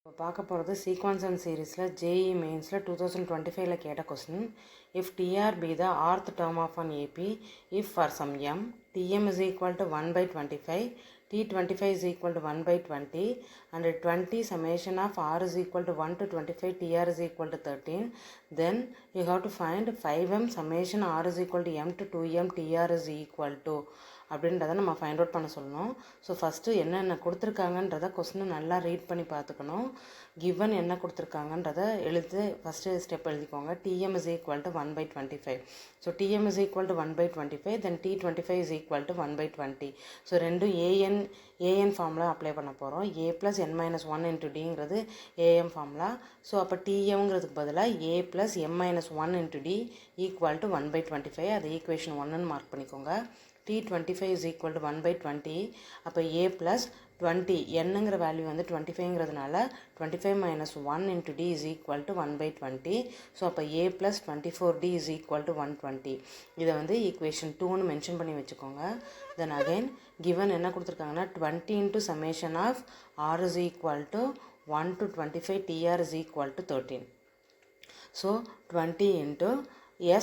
இப்போ பார்க்க போகிறது சீக்வன்ஸ் அண்ட் சீரீஸில் ஜேஇ மெயின்ஸில் 2025 கேட்ட question. If T R be the rth term of an AP, if for some M T M is equal to 1/25, T25 is equal to 1/20 and 20 summation of R is equal to 1 to 25, TR is equal to 13. Then you have to find 5M summation R is equal to M to 2M TR is equal to அப்படின்றத நம்ம find out பண்ண சொல்லணும். So first என்னென்ன கொடுத்துருக்காங்கன்றத கொஸ்டினை நல்லா read பண்ணி பார்த்துக்கணும். Given என்ன கொடுத்துருக்காங்கன்றத எழுத்து ஃபஸ்ட்டு ஸ்டெப் எழுதிக்கோங்க. TM is equal to 1/25. So TM is equal to 1/25, then T25 is equal to 1/20. So ரெண்டும் ஏஎன் ஃபார்முலா அப்ளை பண்ண போகிறோம். A + n-1 இன்ட்டு டிங்கிறது ஏஎம் ஃபார்முலா. ஸோ அப்போ டிஎம்ங்கிறதுக்கு பதிலாக A + m-1 into D equal to 1/25. அது equation 1ன்னு mark பண்ணிக்கோங்க. T25 is equal to 1/20. அப்போ A + 20 என்னங்கிற வேல்யூ வந்து 25ங்கிறதுனால 25 - 1 into D is equal to 1/20. So அப்போ A + 24D is equal to 120. இதை வந்து ஈக்குவேஷன் 2ன்னு மென்ஷன் பண்ணி வச்சுக்கோங்க. தென் அகைன் கிவன் என்ன கொடுத்துருக்காங்கன்னா 20 into summation of R is equal to 1 to 25, TR is equal to 13. So 20 into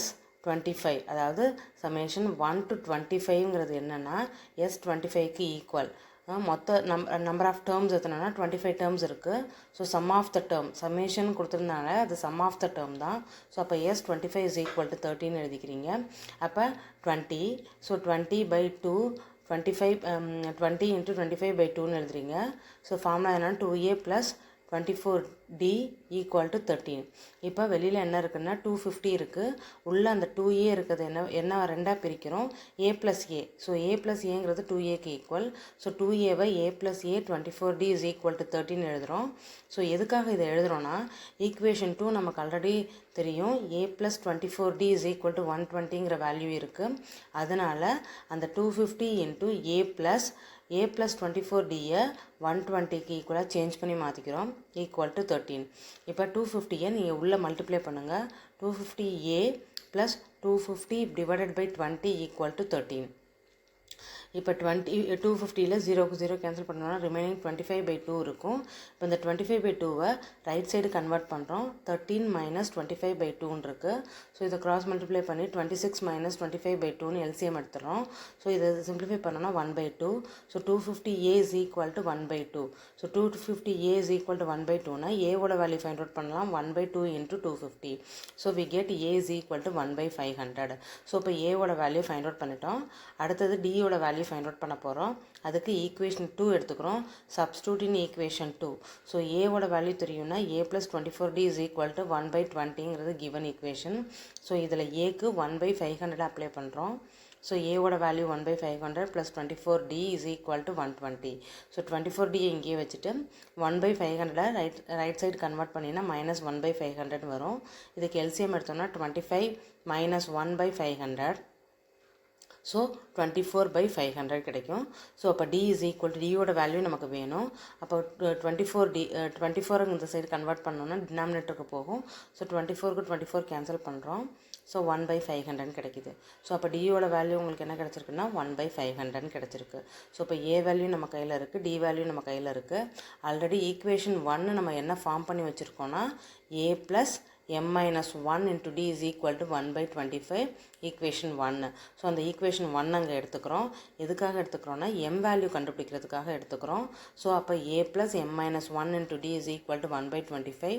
S25, அதாவது summation 1 to 25ங்கிறது என்னென்னா S25க்கு ஈக்குவல். மொத்த நம்பர் ஆஃப் டேர்ம்ஸ் எத்தனைனா 25 டேர்ம்ஸ் இருக்குது. So sum of the term summation கொடுத்துருந்தாங்க, அது சம் ஆஃப் த டேர்ம் தான். ஸோ அப்போ S25 is equal to 13 எழுதிக்கிறீங்க. அப்போ 20, ஸோ 20/2 25 20 into 25/2ன்னு எழுதுறீங்க. ஸோ ஃபார்முலா என்னென்னா 2A + 24D ஈக்குவல் டு 13. இப்போ வெளியில் என்ன இருக்குன்னா 250 இருக்குது. உள்ளே அந்த 2A இருக்கிறது என்ன ரெண்டாக பிரிக்கிறோம், A + A. ஸோ A + Aங்கிறது 2Aக்கு ஈக்குவல். ஸோ 2Aவை A + A 24D is equal to 13 எழுதுகிறோம். ஸோ எதுக்காக இதை எழுதுகிறோன்னா ஈக்குவேஷன் 2 நமக்கு ஆல்ரெடி தெரியும். A + 24D is equal to 120ங்கிற வேல்யூ இருக்குது. அதனால் அந்த 250 into A + 24Dயை 120க்கு ஈக்குவலாக சேஞ்ச் பண்ணி மாற்றிக்கிறோம். Equal to 13. இப்போ 250யை நீங்கள் உள்ளே மல்டிப்ளை பண்ணுங்கள். 250A + 250 divided by 20 equal to 13. இப்போ 250ல் 0க்கு 0 கேன்சல் பண்ணோன்னா ரிமைனிங் 25/2 இருக்கும். இப்போ இந்த 25/2வை ரைட் சைடு கன்வெர்ட் பண்ணுறோம். 13 - 25/2ன்னு இருக்குது. ஸோ இதை கிராஸ் மல்டிப்ளை பண்ணி 26 - 25/2ன்னு எல்சிஎம் எடுத்துடுறோம். ஸோ இதை சிம்பிளிஃபை பண்ணோன்னா 1/2. So 250A is equal to 1/2. So 250A is equal to 1/2னா ஏவோட வேல்யூ ஃபைண்ட் அவுட் பண்ணலாம். 1/2 into 250. So we get A is equal to 1/500. So இப்போ ஏவோட வேல்யூ ஃபைண்ட் அவுட் பண்ணிட்டோம். அடுத்தது டியோட வேல்யூ ஃபைண்ட் அவுட் பண்ண போகிறோம். அதுக்கு ஈக்குவேஷன் 2 எடுத்துக்கிறோம். Substitute in equation 2. ஸோ ஏவோட வேல்யூ தெரியும்னா A + 24D is equal to 1/20ங்கிறது கிவன் ஈக்குவேஷன். ஸோ இதில் ஏக்கு 1/500 அப்ளை பண்ணுறோம். ஸோ ஏவோட value 1/500 + 24D is equal to 120. So 24D இங்கேயே வச்சுட்டு 1/500 ரைட் சைடு கன்வெர்ட் பண்ணினா -1/500 வரும். இதுக்கு எல்சிஎம் எடுத்தோம்னா 25 - 1/500. ஸோ 24/500 கிடைக்கும். ஸோ அப்போ D is equal to டியோட வேல்யூ நமக்கு வேணும். அப்போ 24 இந்த சைடு கன்வெர்ட் பண்ணோன்னா டினாமினேட்டருக்கு போகும். ஸோ 24க்கு 24 கேன்சல் பண்ணுறோம். ஸோ 1/500 கிடைக்குது. ஸோ அப்போ டியோட வேல்யூ உங்களுக்கு என்ன கிடச்சிருக்குன்னா 1/500 கிடச்சிருக்கு. ஸோ இப்போ A வேல்யூ நம்ம கையில் இருக்குது, D வேல்யூ நம்ம கையில் இருக்குது. ஆல்ரெடி ஈக்குவேஷன் 1 நம்ம என்ன ஃபார்ம் பண்ணி வச்சுருக்கோன்னா A + m-1 into D is equal to 1/25 equation 1. So அந்த ஈக்குவேஷன் 1 அங்கே எடுத்துக்கிறோம். எதுக்காக எடுத்துக்கிறோன்னா M வேல்யூ கண்டுபிடிக்கிறதுக்காக எடுத்துக்கிறோம். ஸோ அப்போ A + m-1 into D is equal to 1/25.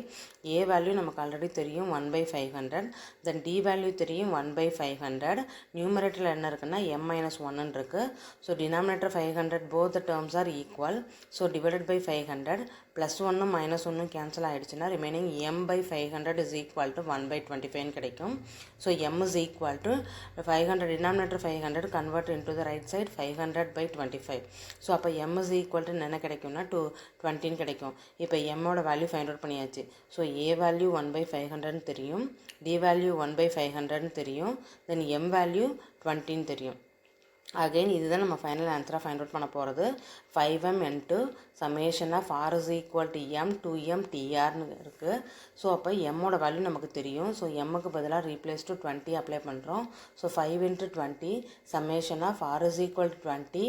A value நமக்கு ஆல்ரெடி தெரியும் 1/500. தென் D வேல்யூ தெரியும் 1/500. நியூமரேட்டரில் என்ன இருக்குன்னா m-1 இருக்குது. So denominator 500 both the terms are equal. So divided by 500 +1 -1 cancel ஆகிடுச்சுன்னா remaining m/500 is equal to 1/25 கிடைக்கும். So m is equal to 500 denominator 500 convert into the right side 500/25. So அப்போ m is equal to என்ன கிடைக்கும்னா 20 கிடைக்கும். இப்போ m-ஓட value find out பண்ணியாச்சு. So A value 1/500 தெரியும், D value 1/500 தெரியும், தென் m வேல்யூ 20 தெரியும். அகெயின் இதுதான் நம்ம ஃபைனல் ஆன்சராக ஃபைண்ட் அவுட் பண்ண போகிறது. 5m into summation of r is equal to m 2m trன்னு இருக்குது. ஸோ அப்போ எம்மோட வேல்யூ நமக்கு தெரியும். ஸோ எம்முக்கு பதிலாக ரீப்ளேஸ் டு 20 அப்ளை பண்ணுறோம். So 5 into 20 summation of r is equal to 20,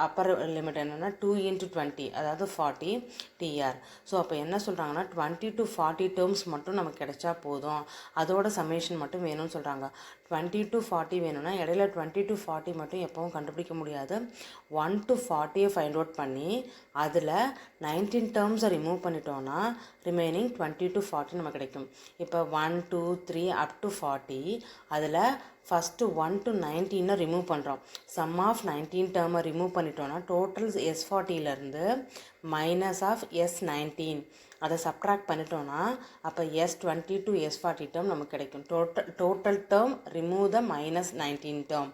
upper limit என்னென்னா 2 இன்ட்டு 20 அதாவது 40 tr. ஸோ அப்போ என்ன சொல்கிறாங்கன்னா 20 to 40 டேர்ம்ஸ் மட்டும் நமக்கு கிடைச்சா போதும், அதோட சமேஷன் மட்டும் வேணும்னு சொல்கிறாங்க. 20 to 40 வேணும்னா இடையில 20 to 40 மட்டும் எப்பவும் கண்டுபிடிக்க முடியாது. 1 to 40 ஃபைண்ட் அவுட் பண்ணி அதில் 19 டேர்ம்ஸை ரிமூவ் பண்ணிட்டோன்னா ரிமைனிங் 20 to 40 நமக்கு கிடைக்கும். இப்போ 1 2 3 அப் டு 40 அதில் ஃபஸ்ட்டு 1 to 19 ரிமூவ் பண்ணுறோம். சம் ஆஃப் 19 டேர்மை ரிமூவ் பண்ணிட்டோன்னா டோட்டல் S40லேருந்து மைனஸ் ஆஃப் S19 அதை சப்ட்ராக்ட் பண்ணிட்டோன்னா அப்போ S20 to S40 டேர்ம் நமக்கு கிடைக்கும். Total term remove the minus 19 term.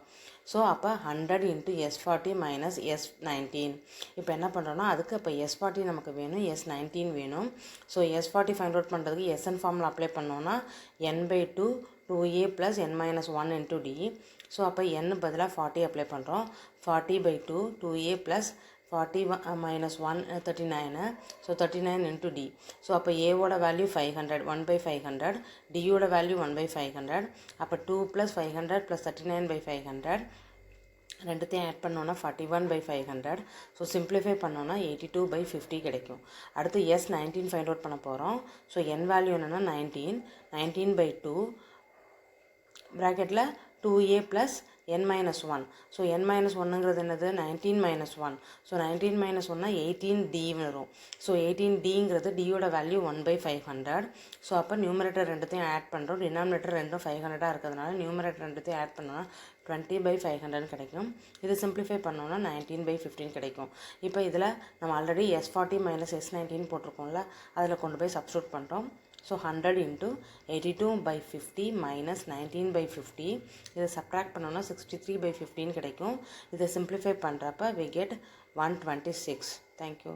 So அப்போ 100 இன்ட்டு S40 மைனஸ் S19. இப்போ என்ன பண்ணுறோன்னா அதுக்கு இப்போ S40 நமக்கு வேணும், S19 வேணும். ஸோ S40 ஃபைண்ட் அவுட் பண்ணுறதுக்கு SN ஃபார்மில் அப்ளை பண்ணோன்னா n/2 2a + n-1 into d. So அப்போ n பதிலாக 40 அப்ளை பண்ணுறோம். 40/2 2a + 40 minus 1 39. So 39 into d. So அப்போ ஏவோட வேல்யூ 500 1/500, டியோட வேல்யூ 1/500. அப்போ 2 + 500 + 39/500 ரெண்டுத்தையும் ஆட் பண்ணோன்னா 41/500. ஸோ சிம்பிளிஃபை பண்ணோன்னா 82/50 கிடைக்கும். அடுத்து S19 ஃபைண்ட் அவுட் பண்ண போகிறோம். ஸோ n வேல்யூ என்னென்னா 19/2 ப்ராக்கெட்டில் 2a + n-1. ஸோ n-1ங்கிறது என்னது 19 - 1. ஸோ 19 - 1னா 18d வரும். ஸோ 18dங்கிறது டியோட வேல்யூ 1/500. ஸோ அப்போ நியூமரேட்டர் ரெண்டுத்தையும் ஆட் பண்ணுறோம். டினாமினேட்டர் ரெண்டும் 500 இருக்கிறதுனால நியூமரேட்டர் ரெண்டுத்தையும் ஆட் பண்ணோன்னா 20/500 கிடைக்கும். இது சிம்பிளிஃபை பண்ணோன்னா 19/15 கிடைக்கும். இப்போ இதில் நம்ம ஆல்ரெடி S40 - S19 போட்டிருக்கோம்ல, அதில் கொண்டு போய் சப்ஸ்டியூட் பண்ணுறோம். ஸோ 100 இன்ட்டு 82/50 மைனஸ் 19/50 இதை சப்ட்ராக்ட் பண்ணோன்னா 63/15 கிடைக்கும். இதை சிம்பிளிஃபை பண்ணுறப்ப we get 126. தேங்க்யூ.